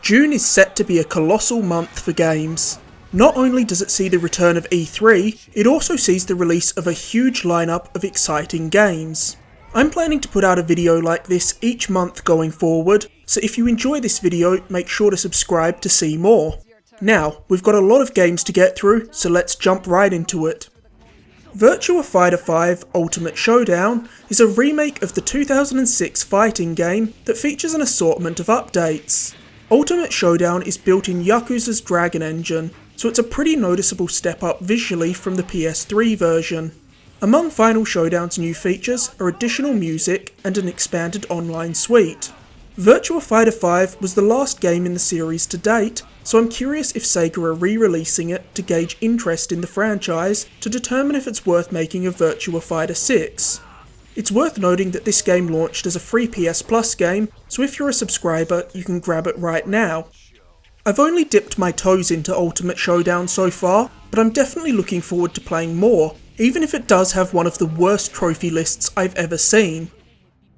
June is set to be a colossal month for games. Not only does it see the return of E3, it also sees the release of a huge lineup of exciting games. I'm planning to put out a video like this each month going forward, so if you enjoy this video, make sure to subscribe to see more. Now, we've got a lot of games to get through, so let's jump right into it. Virtua Fighter 5 Ultimate Showdown is a remake of the 2006 fighting game that features an assortment of updates. Ultimate Showdown is built in Yakuza's Dragon engine, so it's a pretty noticeable step up visually from the PS3 version. Among Final Showdown's new features are additional music and an expanded online suite. Virtua Fighter 5 was the last game in the series to date, so I'm curious if Sega are re-releasing it to gauge interest in the franchise to determine if it's worth making a Virtua Fighter 6. It's worth noting that this game launched as a free PS Plus game, so if you're a subscriber, you can grab it right now. I've only dipped my toes into Ultimate Showdown so far, but I'm definitely looking forward to playing more, even if it does have one of the worst trophy lists I've ever seen.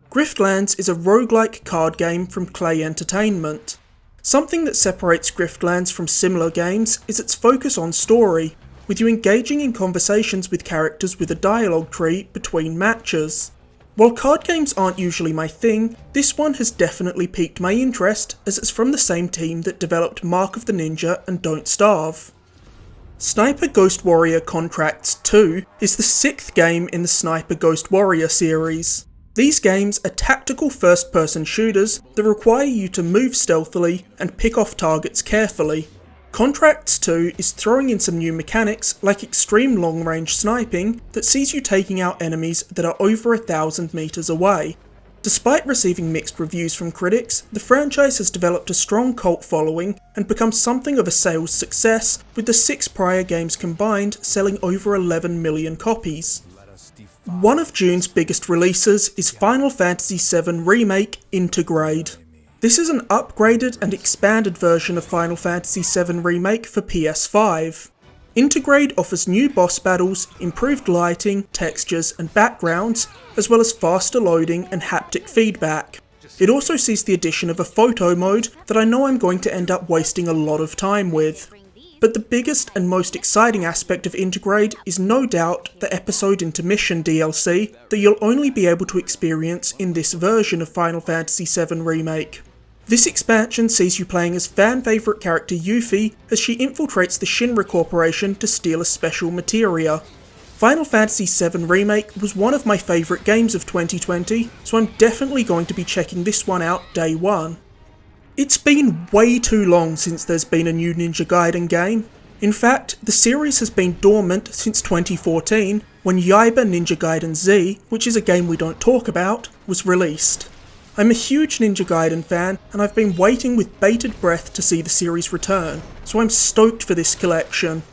Griftlands is a roguelike card game from Clay Entertainment. Something that separates Griftlands from similar games is its focus on story, with you engaging in conversations with characters with a dialogue tree between matches. While card games aren't usually my thing, this one has definitely piqued my interest as it's from the same team that developed Mark of the Ninja and Don't Starve. Sniper Ghost Warrior Contracts 2 is the 6th game in the Sniper Ghost Warrior series. These games are tactical first-person shooters that require you to move stealthily and pick off targets carefully. Contracts 2 is throwing in some new mechanics like extreme long-range sniping that sees you taking out enemies that are over 1,000 meters away. Despite receiving mixed reviews from critics, the franchise has developed a strong cult following and become something of a sales success, with the 6 prior games combined selling over 11 million copies. One of June's biggest releases is Final Fantasy VII Remake Intergrade. This is an upgraded and expanded version of Final Fantasy VII Remake for PS5. Intergrade offers new boss battles, improved lighting, textures and backgrounds, as well as faster loading and haptic feedback. It also sees the addition of a photo mode that I know I'm going to end up wasting a lot of time with. But the biggest and most exciting aspect of Intergrade is no doubt the episode intermission DLC that you'll only be able to experience in this version of Final Fantasy VII Remake. This expansion sees you playing as fan favourite character Yuffie as she infiltrates the Shinra Corporation to steal a special materia. Final Fantasy VII Remake was one of my favourite games of 2020, so I'm definitely going to be checking this one out day one. It's been way too long since there's been a new Ninja Gaiden game. In fact, the series has been dormant since 2014 when Yaiba Ninja Gaiden Z, which is a game we don't talk about, was released. I'm a huge Ninja Gaiden fan, and I've been waiting with bated breath to see the series return, so I'm stoked for this collection.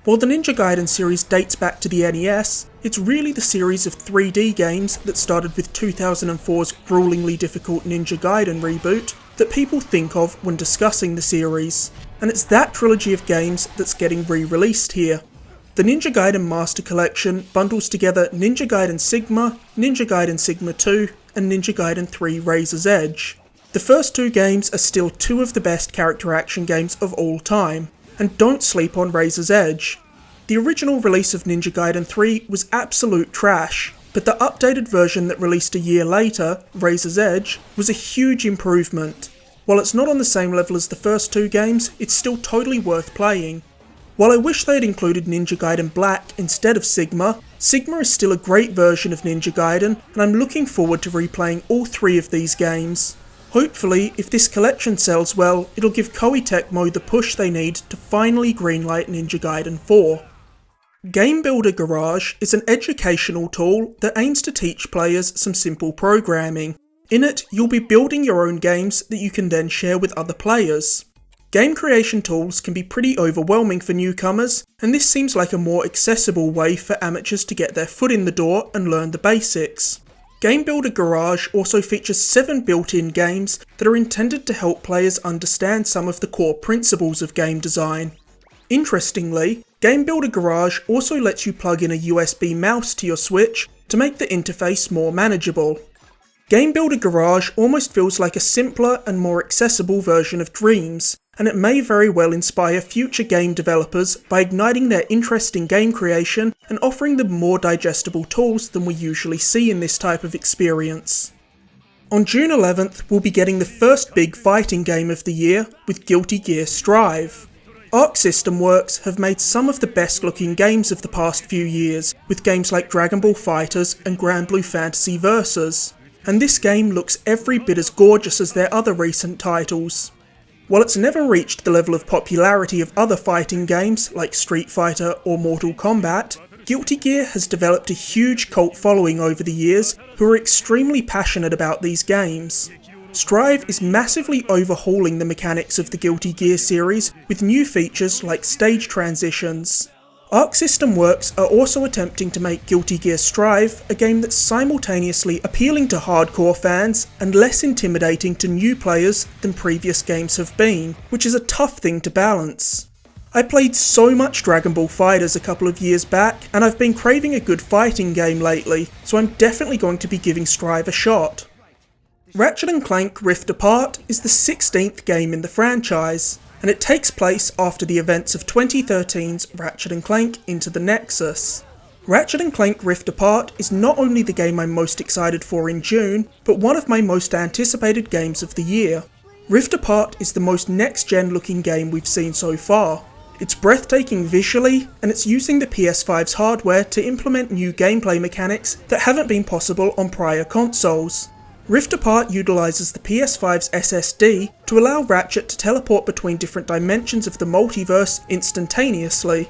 While the Ninja Gaiden series dates back to the NES, it's really the series of 3D games that started with 2004's gruelingly difficult Ninja Gaiden reboot that people think of when discussing the series, and it's that trilogy of games that's getting re-released here. The Ninja Gaiden Master Collection bundles together Ninja Gaiden Sigma, Ninja Gaiden Sigma 2, and Ninja Gaiden 3 Razor's Edge. The first 2 games are still 2 of the best character action games of all time, and don't sleep on Razor's Edge. The original release of Ninja Gaiden 3 was absolute trash, but the updated version that released a year later, Razor's Edge, was a huge improvement. While it's not on the same level as the first 2 games, it's still totally worth playing. While I wish they'd included Ninja Gaiden Black instead of Sigma, Sigma is still a great version of Ninja Gaiden, and I'm looking forward to replaying all 3 of these games. Hopefully, if this collection sells well, it'll give Koei Tecmo the push they need to finally greenlight Ninja Gaiden 4. Game Builder Garage is an educational tool that aims to teach players some simple programming. In it, you'll be building your own games that you can then share with other players. Game creation tools can be pretty overwhelming for newcomers, and this seems like a more accessible way for amateurs to get their foot in the door and learn the basics. Game Builder Garage also features 7 built-in games that are intended to help players understand some of the core principles of game design. Interestingly, Game Builder Garage also lets you plug in a USB mouse to your Switch to make the interface more manageable. Game Builder Garage almost feels like a simpler and more accessible version of Dreams, and it may very well inspire future game developers by igniting their interest in game creation and offering them more digestible tools than we usually see in this type of experience. On June 11th, we'll be getting the first big fighting game of the year with Guilty Gear Strive. Arc System Works have made some of the best looking games of the past few years, with games like Dragon Ball FighterZ and Grand Blue Fantasy Versus, and this game looks every bit as gorgeous as their other recent titles. While it's never reached the level of popularity of other fighting games like Street Fighter or Mortal Kombat, Guilty Gear has developed a huge cult following over the years who are extremely passionate about these games. Strive is massively overhauling the mechanics of the Guilty Gear series with new features like stage transitions. Arc System Works are also attempting to make Guilty Gear Strive a game that's simultaneously appealing to hardcore fans and less intimidating to new players than previous games have been, which is a tough thing to balance. I played so much Dragon Ball FighterZ a couple of years back, and I've been craving a good fighting game lately, so I'm definitely going to be giving Strive a shot. Ratchet & Clank Rift Apart is the 16th game in the franchise, and it takes place after the events of 2013's Ratchet & Clank Into the Nexus. Ratchet & Clank Rift Apart is not only the game I'm most excited for in June, but one of my most anticipated games of the year. Rift Apart is the most next-gen looking game we've seen so far. It's breathtaking visually, and it's using the PS5's hardware to implement new gameplay mechanics that haven't been possible on prior consoles. Rift Apart utilises the PS5's SSD to allow Ratchet to teleport between different dimensions of the multiverse instantaneously.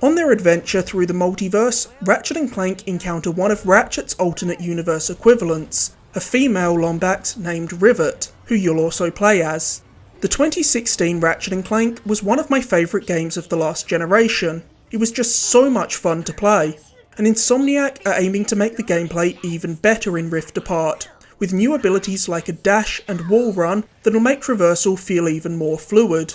On their adventure through the multiverse, Ratchet and Clank encounter one of Ratchet's alternate universe equivalents, a female Lombax named Rivet, who you'll also play as. The 2016 Ratchet & Clank was one of my favourite games of the last generation. It was just so much fun to play, and Insomniac are aiming to make the gameplay even better in Rift Apart, with new abilities like a dash and wall run that'll make traversal feel even more fluid.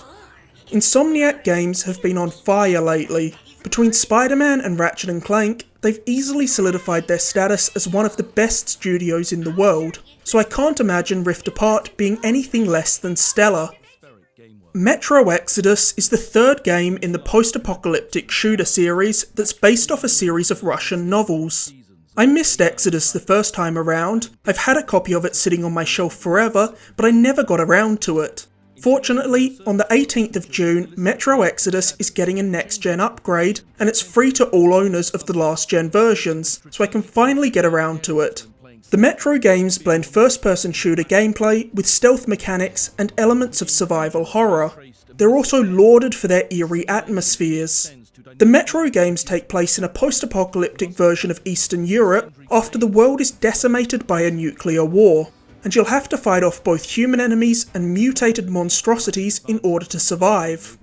Insomniac games have been on fire lately. Between Spider-Man and Ratchet & Clank, they've easily solidified their status as one of the best studios in the world, so I can't imagine Rift Apart being anything less than stellar. Metro Exodus is the third game in the post-apocalyptic shooter series that's based off a series of Russian novels. I missed Exodus the first time around. I've had a copy of it sitting on my shelf forever, but I never got around to it. Fortunately, on the 18th of June, Metro Exodus is getting a next-gen upgrade, and it's free to all owners of the last-gen versions, so I can finally get around to it. The Metro games blend first-person shooter gameplay with stealth mechanics and elements of survival horror. They're also lauded for their eerie atmospheres. The Metro games take place in a post-apocalyptic version of Eastern Europe after the world is decimated by a nuclear war, and you'll have to fight off both human enemies and mutated monstrosities in order to survive.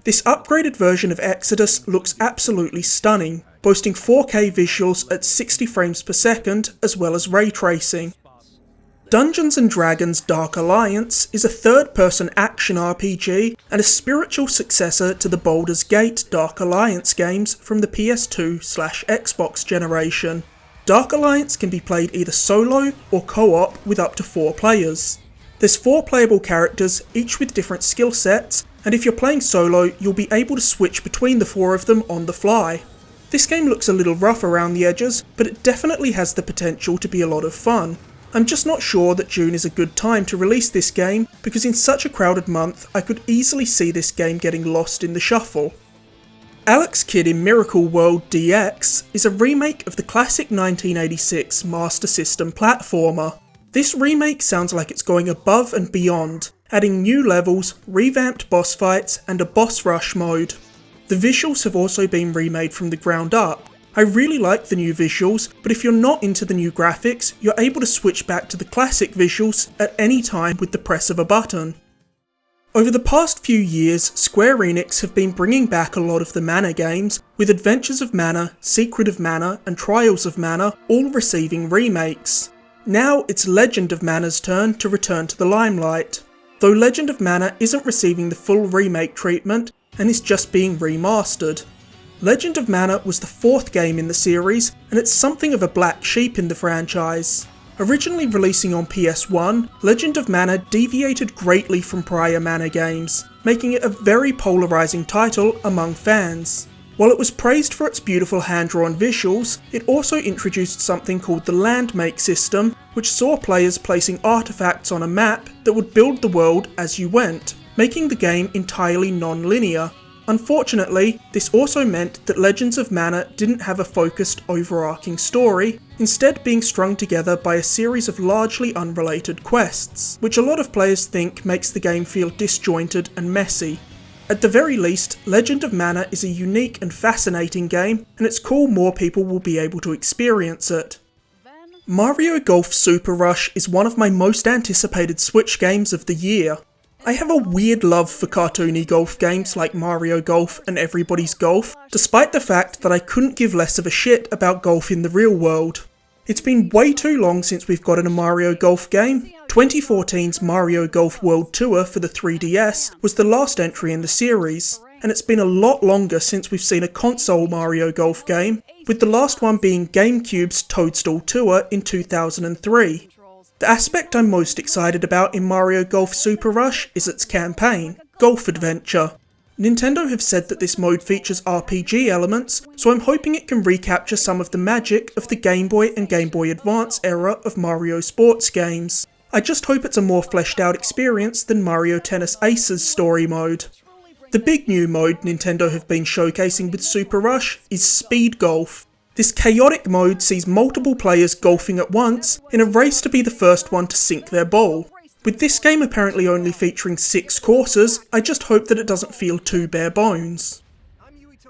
This upgraded version of Exodus looks absolutely stunning, boasting 4K visuals at 60 frames per second as well as ray tracing. Dungeons & Dragons Dark Alliance is a third-person action RPG and a spiritual successor to the Baldur's Gate Dark Alliance games from the PS2/Xbox generation. Dark Alliance can be played either solo or co-op with up to 4 players. There's 4 playable characters, each with different skill sets, and if you're playing solo, you'll be able to switch between the 4 of them on the fly. This game looks a little rough around the edges, but it definitely has the potential to be a lot of fun. I'm just not sure that June is a good time to release this game, because in such a crowded month, I could easily see this game getting lost in the shuffle. Alex Kidd in Miracle World DX is a remake of the classic 1986 Master System platformer. This remake sounds like it's going above and beyond, adding new levels, revamped boss fights, and a boss rush mode. The visuals have also been remade from the ground up. I really like the new visuals, but if you're not into the new graphics, you're able to switch back to the classic visuals at any time with the press of a button. Over the past few years, Square Enix have been bringing back a lot of the Mana games, with Adventures of Mana, Secret of Mana, and Trials of Mana all receiving remakes. Now it's Legend of Mana's turn to return to the limelight. Though Legend of Mana isn't receiving the full remake treatment, and is just being remastered. Legend of Mana was the 4th game in the series, and it's something of a black sheep in the franchise. Originally releasing on PS1, Legend of Mana deviated greatly from prior Mana games, making it a very polarising title among fans. While it was praised for its beautiful hand-drawn visuals, it also introduced something called the Landmake system, which saw players placing artifacts on a map that would build the world as you went, making the game entirely non-linear. Unfortunately, this also meant that Legends of Mana didn't have a focused overarching story, instead being strung together by a series of largely unrelated quests, which a lot of players think makes the game feel disjointed and messy. At the very least, Legend of Mana is a unique and fascinating game, and it's cool more people will be able to experience it. Mario Golf Super Rush is one of my most anticipated Switch games of the year. I have a weird love for cartoony golf games like Mario Golf and Everybody's Golf, despite the fact that I couldn't give less of a shit about golf in the real world. It's been way too long since we've gotten a Mario Golf game. 2014's Mario Golf World Tour for the 3DS was the last entry in the series, and it's been a lot longer since we've seen a console Mario Golf game, with the last one being GameCube's Toadstool Tour in 2003. The aspect I'm most excited about in Mario Golf Super Rush is its campaign, Golf Adventure. Nintendo have said that this mode features RPG elements, so I'm hoping it can recapture some of the magic of the Game Boy and Game Boy Advance era of Mario sports games. I just hope it's a more fleshed out experience than Mario Tennis Aces story mode. The big new mode Nintendo have been showcasing with Super Rush is Speed Golf. This chaotic mode sees multiple players golfing at once in a race to be the first one to sink their ball. With this game apparently only featuring 6 courses, I just hope that it doesn't feel too bare bones.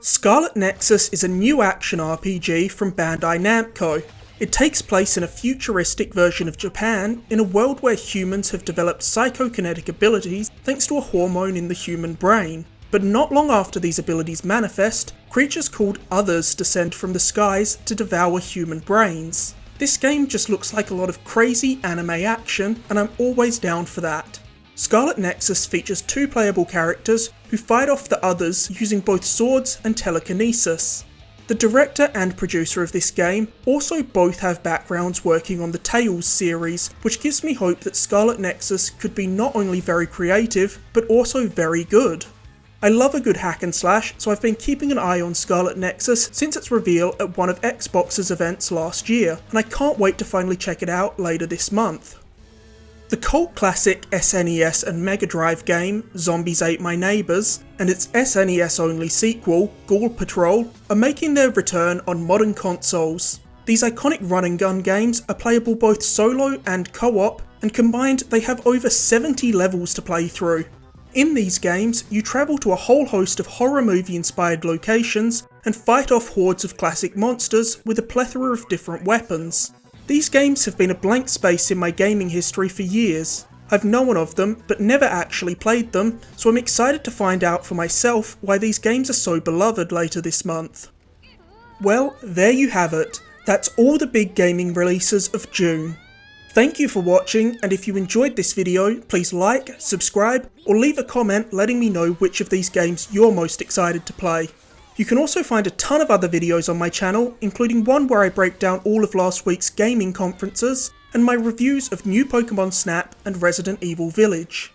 Scarlet Nexus is a new action RPG from Bandai Namco. It takes place in a futuristic version of Japan, in a world where humans have developed psychokinetic abilities thanks to a hormone in the human brain. But not long after these abilities manifest, creatures called Others descend from the skies to devour human brains. This game just looks like a lot of crazy anime action, and I'm always down for that. Scarlet Nexus features 2 playable characters who fight off the Others using both swords and telekinesis. The director and producer of this game also both have backgrounds working on the Tales series, which gives me hope that Scarlet Nexus could be not only very creative, but also very good. I love a good hack and slash, so I've been keeping an eye on Scarlet Nexus since its reveal at one of Xbox's events last year, and I can't wait to finally check it out later this month. The cult classic SNES and Mega Drive game, Zombies Ate My Neighbours, and its SNES only sequel, Ghoul Patrol, are making their return on modern consoles. These iconic run and gun games are playable both solo and co-op, and combined they have over 70 levels to play through. In these games, you travel to a whole host of horror movie inspired locations and fight off hordes of classic monsters with a plethora of different weapons. These games have been a blank space in my gaming history for years. I've known of them, but never actually played them, so I'm excited to find out for myself why these games are so beloved later this month. Well, there you have it. That's all the big gaming releases of June. Thank you for watching, and if you enjoyed this video, please like, subscribe, or leave a comment letting me know which of these games you're most excited to play. You can also find a ton of other videos on my channel, including one where I break down all of last week's gaming conferences, and my reviews of new Pokémon Snap and Resident Evil Village.